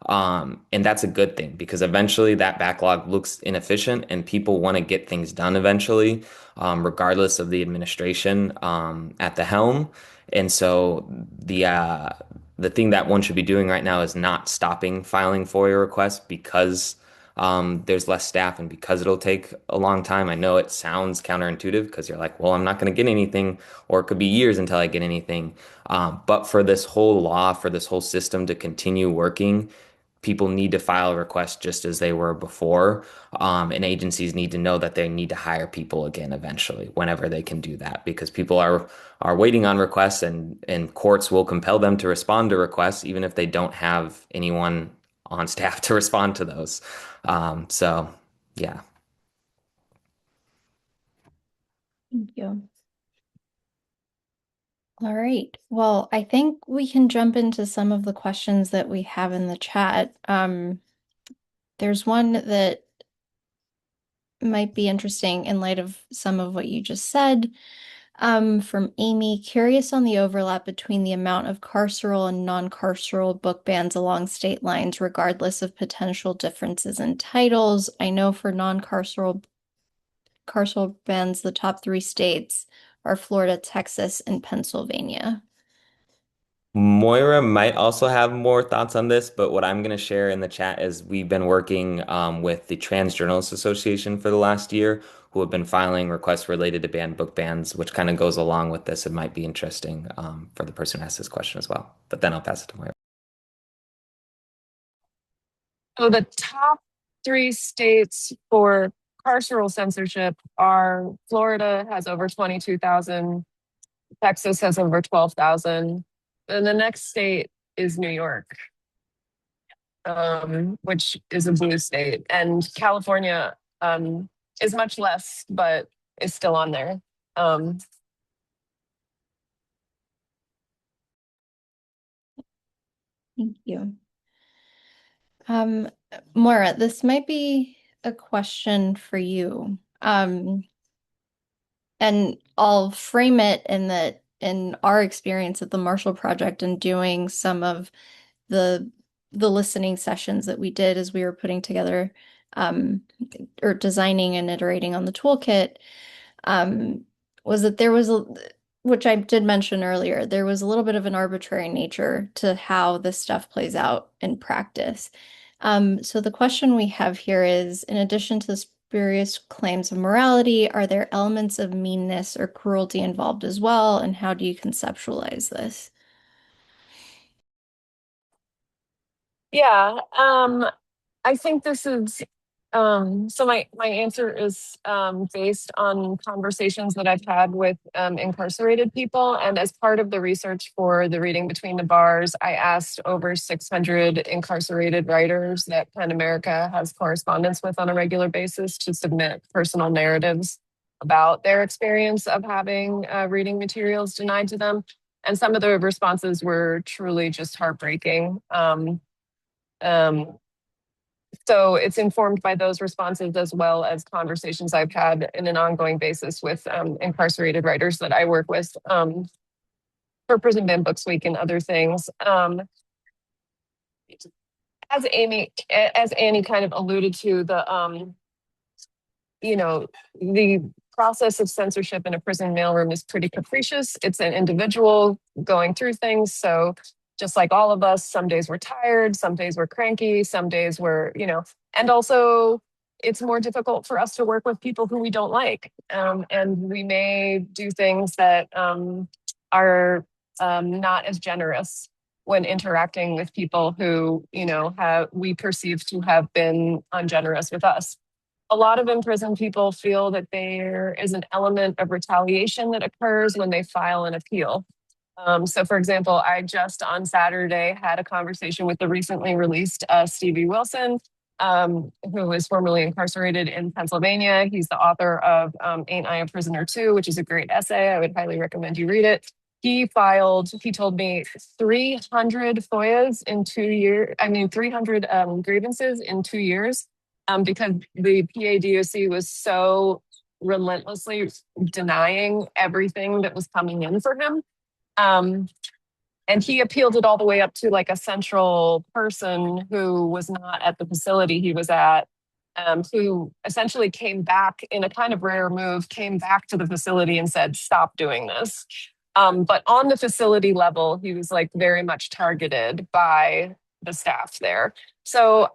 Speaker 5: And that's a good thing because eventually that backlog looks inefficient and people want to get things done eventually, regardless of the administration at the helm. And so the thing that one should be doing right now is not stopping filing FOIA requests because there's less staff and because it'll take a long time. I know it sounds counterintuitive because you're like, well, I'm not going to get anything, or it could be years until I get anything. But for this whole law, for this whole system to continue working, people need to file requests just as they were before. And agencies need to know that they need to hire people again eventually, whenever they can do that, because people are waiting on requests and courts will compel them to respond to requests, even if they don't have anyone on staff to respond to those. So yeah.
Speaker 2: Thank you. All right. Well, I think we can jump into some of the questions that we have in the chat. There's one that might be interesting in light of some of what you just said. From Amy, curious on the overlap between the amount of carceral and non-carceral book bans along state lines, regardless of potential differences in titles. I know for non-carceral bans, the top three states are Florida, Texas, and Pennsylvania.
Speaker 5: Moira might also have more thoughts on this, but what I'm going to share in the chat is we've been working with the Trans Journalists Association for the last year, who have been filing requests related to banned book bans, which kind of goes along with this. It might be interesting for the person who asked this question as well. But then I'll pass it to Moira.
Speaker 3: So the top three states for carceral censorship are Florida has over 22,000, Texas has over 12,000, and the next state is New York, which is a blue state, and California is much less, but is still on there.
Speaker 2: Thank you. Moira, this might be a question for you. And I'll frame it in that in our experience at the Marshall Project and doing some of the listening sessions that we did as we were putting together or designing and iterating on the toolkit, was that there was which I did mention earlier, there was a little bit of an arbitrary nature to how this stuff plays out in practice. So the question we have here is, in addition to the spurious claims of morality, are there elements of meanness or cruelty involved as well? And how do you conceptualize this?
Speaker 3: Yeah, I think this is so my answer is based on conversations that I've had with incarcerated people. And as part of the research for the Reading Between the Bars, I asked over 600 incarcerated writers that PEN America has correspondence with on a regular basis to submit personal narratives about their experience of having reading materials denied to them. And some of the responses were truly just heartbreaking. Um, so it's informed by those responses as well as conversations I've had in an ongoing basis with incarcerated writers that I work with for Prison Banned Books Week and other things. As Annie kind of alluded to, the process of censorship in a prison mailroom is pretty capricious. It's an individual going through things. So just like all of us, some days we're tired, some days we're cranky, some days we're, and also it's more difficult for us to work with people who we don't like. And we may do things that are not as generous when interacting with people who, we perceive to have been ungenerous with us. A lot of imprisoned people feel that there is an element of retaliation that occurs when they file an appeal. So, for example, I just on Saturday had a conversation with the recently released Stevie Wilson, who was formerly incarcerated in Pennsylvania. He's the author of Ain't I a Prisoner Too, which is a great essay. I would highly recommend you read it. He told me 300 FOIAs in 2 years, 300 grievances in 2 years, because the PADOC was so relentlessly denying everything that was coming in for him. And he appealed it all the way up to like a central person who was not at the facility he was at, who essentially came back in a kind of rare move, came back to the facility and said, stop doing this. But on the facility level, he was like very much targeted by the staff there. So,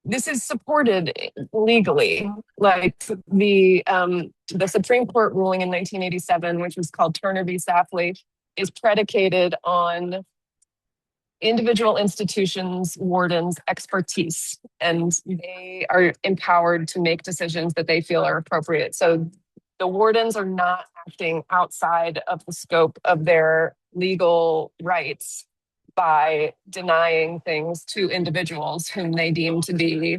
Speaker 3: this is supported legally. Like the Supreme Court ruling in 1987, which was called Turner v. Safley, is predicated on individual institutions, wardens' expertise, and they are empowered to make decisions that they feel are appropriate. So the wardens are not acting outside of the scope of their legal rights by denying things to individuals whom they deem to be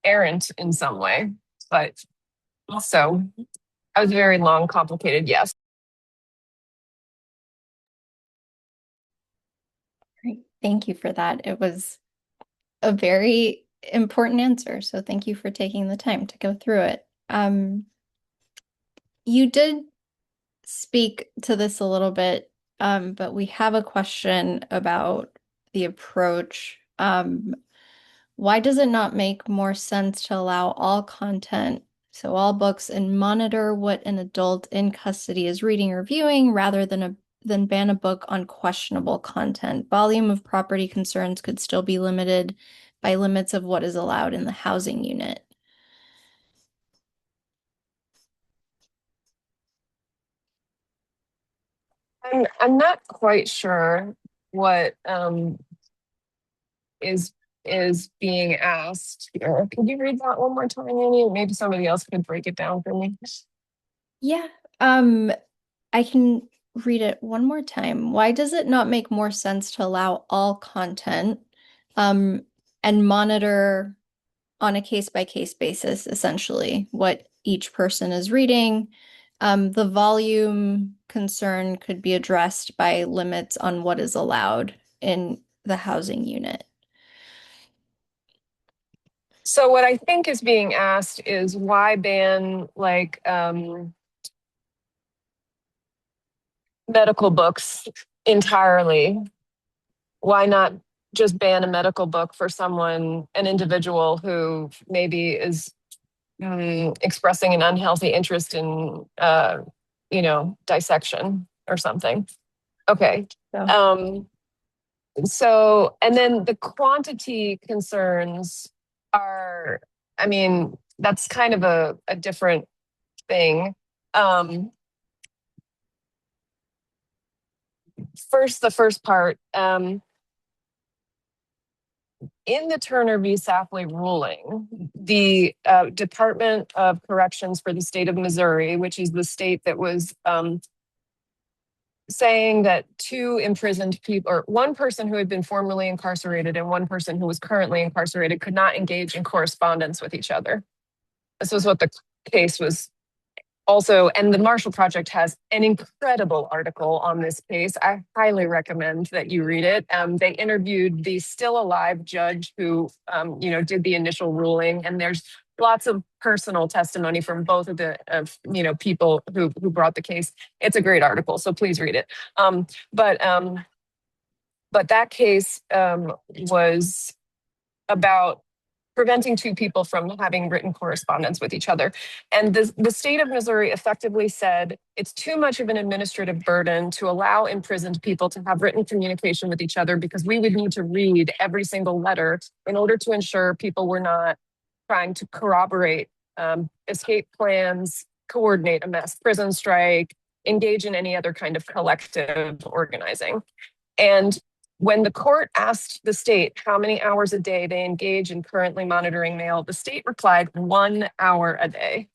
Speaker 3: errant in some way. But so I was very long, complicated, yes.
Speaker 2: Great. Thank you for that. It was a very important answer, so thank you for taking the time to go through it. You did speak to this a little bit, but we have a question about the approach. Why does it not make more sense to allow all content, so all books, and monitor what an adult in custody is reading or viewing rather than ban a book on questionable content? Volume of property concerns could still be limited by limits of what is allowed in the housing unit.
Speaker 3: I'm not quite sure what is being asked here. Could you read that one more time, Annie? Maybe somebody else could break it down for me.
Speaker 2: Yeah, I can read it one more time. Why does it not make more sense to allow all content, um, and monitor on a case-by-case basis, essentially, what each person is reading? The volume concern could be addressed by limits on what is allowed in the housing unit.
Speaker 3: So what I think is being asked is why ban like medical books entirely? Why not just ban a medical book for someone, an individual who maybe is expressing an unhealthy interest in, dissection or something? Okay.
Speaker 2: So,
Speaker 3: So, and then the quantity concerns are, I mean, that's kind of a different thing. First, the first part, in the Turner v. Safley ruling, the Department of Corrections for the state of Missouri, which is the state that was saying that two imprisoned people, or one person who had been formerly incarcerated and one person who was currently incarcerated, could not engage in correspondence with each other. This was what the case was also, and the Marshall Project has an incredible article on this case. I highly recommend that you read it. They interviewed the still alive judge who, did the initial ruling, and there's lots of personal testimony from both of the, people who brought the case. It's a great article, so please read it. But that case was about preventing two people from having written correspondence with each other. And the state of Missouri effectively said it's too much of an administrative burden to allow imprisoned people to have written communication with each other, because we would need to read every single letter in order to ensure people were not trying to corroborate escape plans, coordinate a mass prison strike, engage in any other kind of collective organizing. And when the court asked the state how many hours a day they engage in currently monitoring mail, the state replied 1 hour a day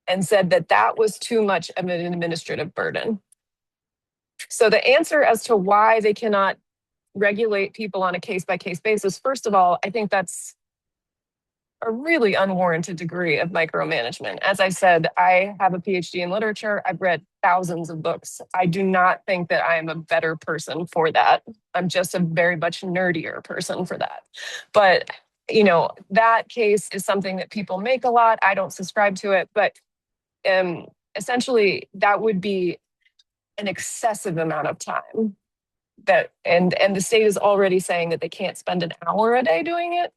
Speaker 3: and said that that was too much of an administrative burden. So the answer as to why they cannot regulate people on a case-by-case basis, first of all, I think that's a really unwarranted degree of micromanagement. As I said, I have a PhD in literature. I've read thousands of books. I do not think that I am a better person for that. I'm just a very much nerdier person for that. But, that case is something that people make a lot. I don't subscribe to it, but essentially that would be an excessive amount of time and the state is already saying that they can't spend an hour a day doing it.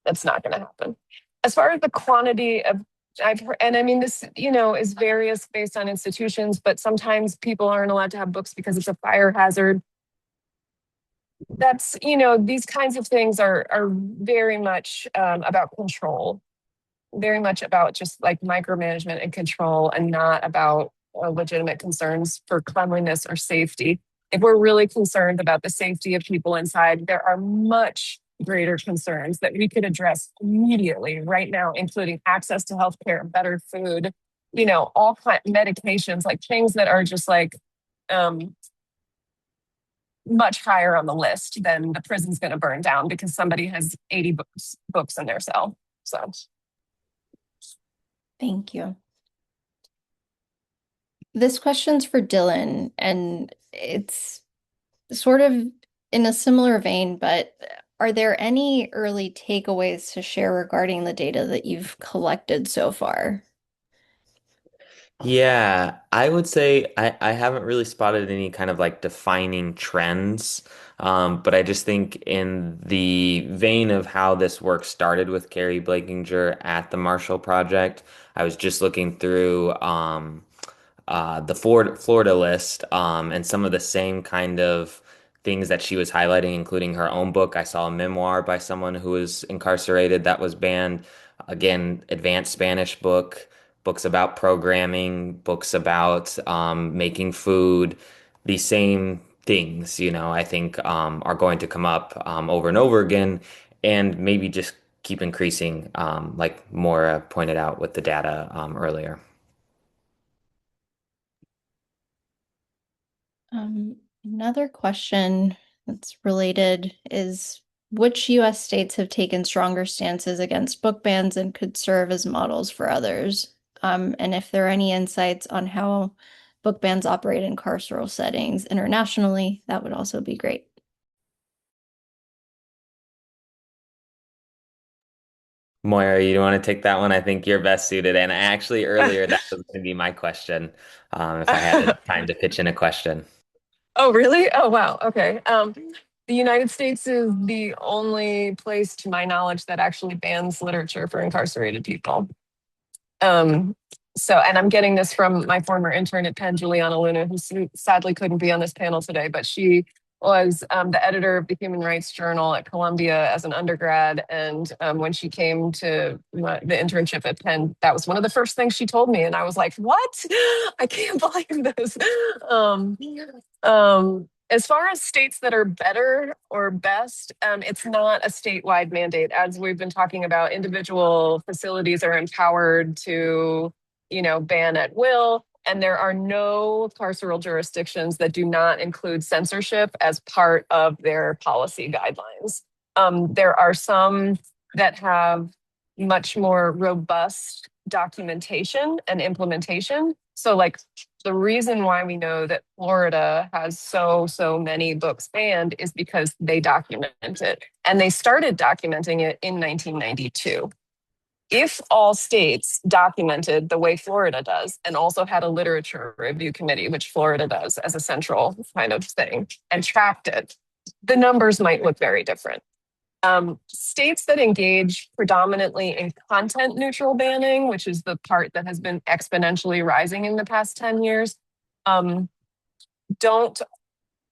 Speaker 3: That's not going to happen. As far as the quantity of, I've heard, and I mean, this, is various based on institutions, but sometimes people aren't allowed to have books because it's a fire hazard. That's, these kinds of things are very much about control, very much about just like micromanagement and control, and not about legitimate concerns for cleanliness or safety. If we're really concerned about the safety of people inside, there are much greater concerns that we could address immediately right now, including access to healthcare, better food, all kind of medications, like things that are just like much higher on the list than the prison's going to burn down because somebody has 80 books in their cell. So
Speaker 2: thank you. This question's for Dylan, and it's sort of in a similar vein, but are there any early takeaways to share regarding the data that you've collected so far?
Speaker 5: Yeah, I would say I haven't really spotted any kind of like defining trends. But I just think in the vein of how this work started with Carrie Blakinger at the Marshall Project, I was just looking through the Florida list, and some of the same kind of things that she was highlighting, including her own book. I saw a memoir by someone who was incarcerated that was banned. Again, advanced Spanish book, books about programming, books about making food. These same things, I think are going to come up over and over again, and maybe just keep increasing, like Maura pointed out with the data earlier.
Speaker 2: Another question that's related is which US states have taken stronger stances against book bans and could serve as models for others? And if there are any insights on how book bans operate in carceral settings internationally, that would also be great.
Speaker 5: Moira, you want to take that one? I think you're best suited. And actually, earlier, that was going to be my question, if I had time to pitch in a question.
Speaker 3: Oh, really? Oh, wow. Okay. The United States is the only place, to my knowledge, that actually bans literature for incarcerated people. Um, and I'm getting this from my former intern at Penn, Juliana Luna, who sadly couldn't be on this panel today, but she was the editor of the Human Rights Journal at Columbia as an undergrad. And when she came to the internship at Penn, that was one of the first things she told me. And I was like, what? I can't believe this. Um, as far as states that are better or best, it's not a statewide mandate. As we've been talking about, individual facilities are empowered to, ban at will. And there are no carceral jurisdictions that do not include censorship as part of their policy guidelines. There are some that have much more robust documentation and implementation. So, like, the reason why we know that Florida has so many books banned is because they document it. And they started documenting it in 1992. If all states documented the way Florida does and also had a literature review committee, which Florida does as a central kind of thing, and tracked it, the numbers might look very different. States that engage predominantly in content neutral banning, which is the part that has been exponentially rising in the past 10 years, don't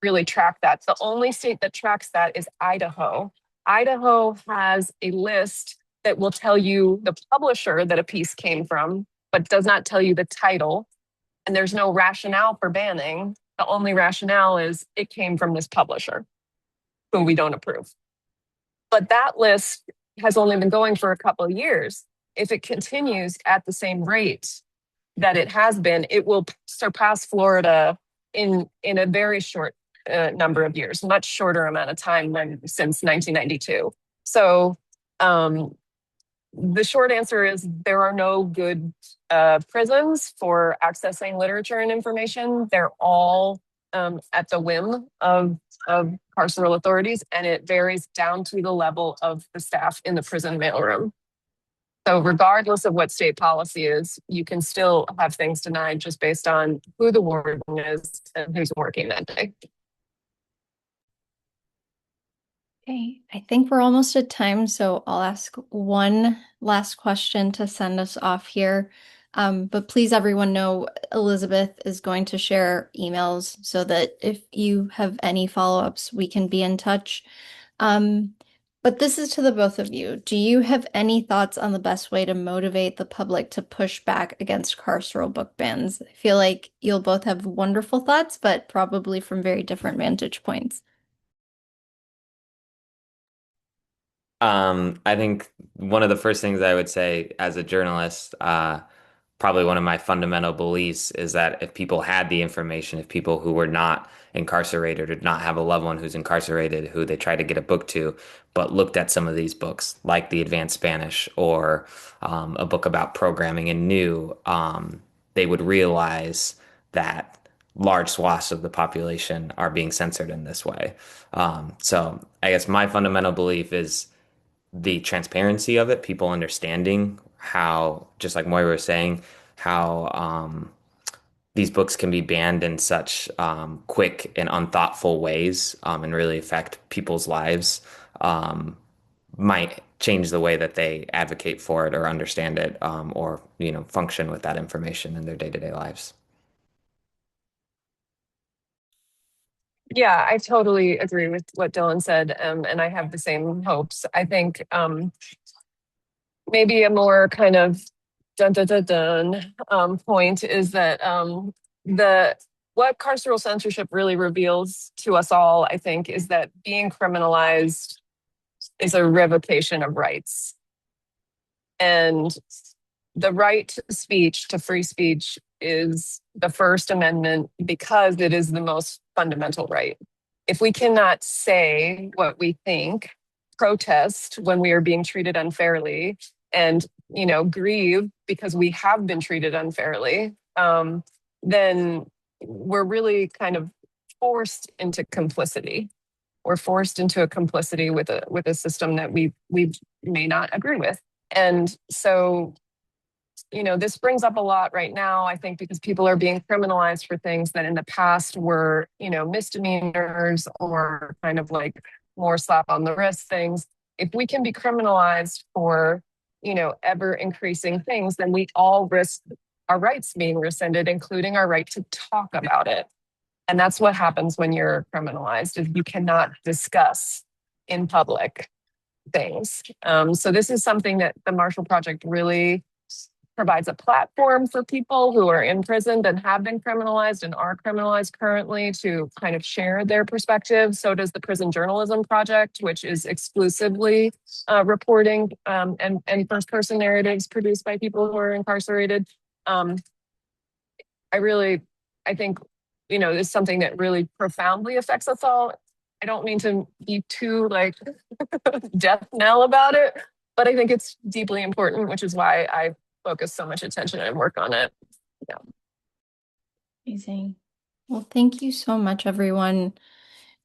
Speaker 3: really track that. The only state that tracks that is Idaho. Idaho has a list that will tell you the publisher that a piece came from, but does not tell you the title. And there's no rationale for banning. The only rationale is it came from this publisher, whom we don't approve. But that list has only been going for a couple of years. If it continues at the same rate that it has been, it will surpass Florida in a very short number of years, much shorter amount of time than since 1992. So the short answer is there are no good prisons for accessing literature and information. They're all at the whim of carceral authorities, and it varies down to the level of the staff in the prison mailroom. So regardless of what state policy is, you can still have things denied just based on who the warden is and who's working that day.
Speaker 2: Okay, I think we're almost at time, so I'll ask one last question to send us off here. But please, everyone know Elizabeth is going to share emails so that if you have any follow-ups, we can be in touch. But this is to the both of you. Do you have any thoughts on the best way to motivate the public to push back against carceral book bans? I feel like you'll both have wonderful thoughts, but probably from very different vantage points.
Speaker 5: I think one of the first things I would say as a journalist, probably one of my fundamental beliefs is that if people had the information, if people who were not incarcerated or did not have a loved one who's incarcerated who they tried to get a book to, but looked at some of these books, like the Advanced Spanish or a book about programming and knew, they would realize that large swaths of the population are being censored in this way. So I guess my fundamental belief is the transparency of it, people understanding how, just like Moira was saying, how these books can be banned in such quick and unthoughtful ways and really affect people's lives might change the way that they advocate for it or understand it or function with that information in their day-to-day lives.
Speaker 3: Yeah, I totally agree with what Dylan said, and I have the same hopes. I think maybe a more kind of dun dun dun dun point is that the what carceral censorship really reveals to us all, I think, is that being criminalized is a revocation of rights. And the right to speech, to free speech, is the First Amendment because it is the most fundamental right. If we cannot say what we think, protest when we are being treated unfairly, and grieve because we have been treated unfairly, then we're really kind of forced into complicity. We're forced into a complicity with a system that we may not agree with. And so this brings up a lot right now, I think, because people are being criminalized for things that in the past were, misdemeanors or kind of like more slap on the wrist things. If we can be criminalized for, ever increasing things, then we all risk our rights being rescinded, including our right to talk about it. And that's what happens when you're criminalized, is you cannot discuss in public things. So this is something that the Marshall Project really provides a platform for people who are imprisoned and have been criminalized and are criminalized currently to kind of share their perspective. So does the Prison Journalism Project, which is exclusively reporting and first-person narratives produced by people who are incarcerated. I think, is something that really profoundly affects us all. I don't mean to be too death knell about it, but I think it's deeply important, which is why I focus so much attention and work on it. Yeah.
Speaker 2: Amazing. Well, thank you so much, everyone.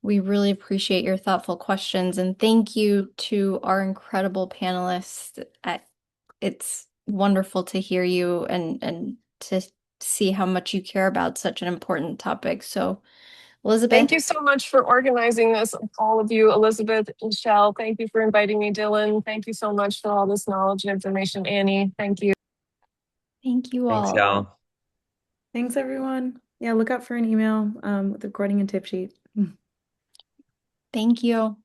Speaker 2: We really appreciate your thoughtful questions, and thank you to our incredible panelists. It's wonderful to hear you and to see how much you care about such an important topic. So, Elizabeth.
Speaker 3: Thank you so much for organizing this, all of you, Elizabeth, Michelle. Thank you for inviting me, Dylan. Thank you so much for all this knowledge and information, Annie. Thank you.
Speaker 2: Thank you
Speaker 5: Thanks,
Speaker 2: all.
Speaker 5: y'all.
Speaker 1: Thanks, everyone. Yeah, look out for an email with the recording and tip sheet.
Speaker 2: Thank you.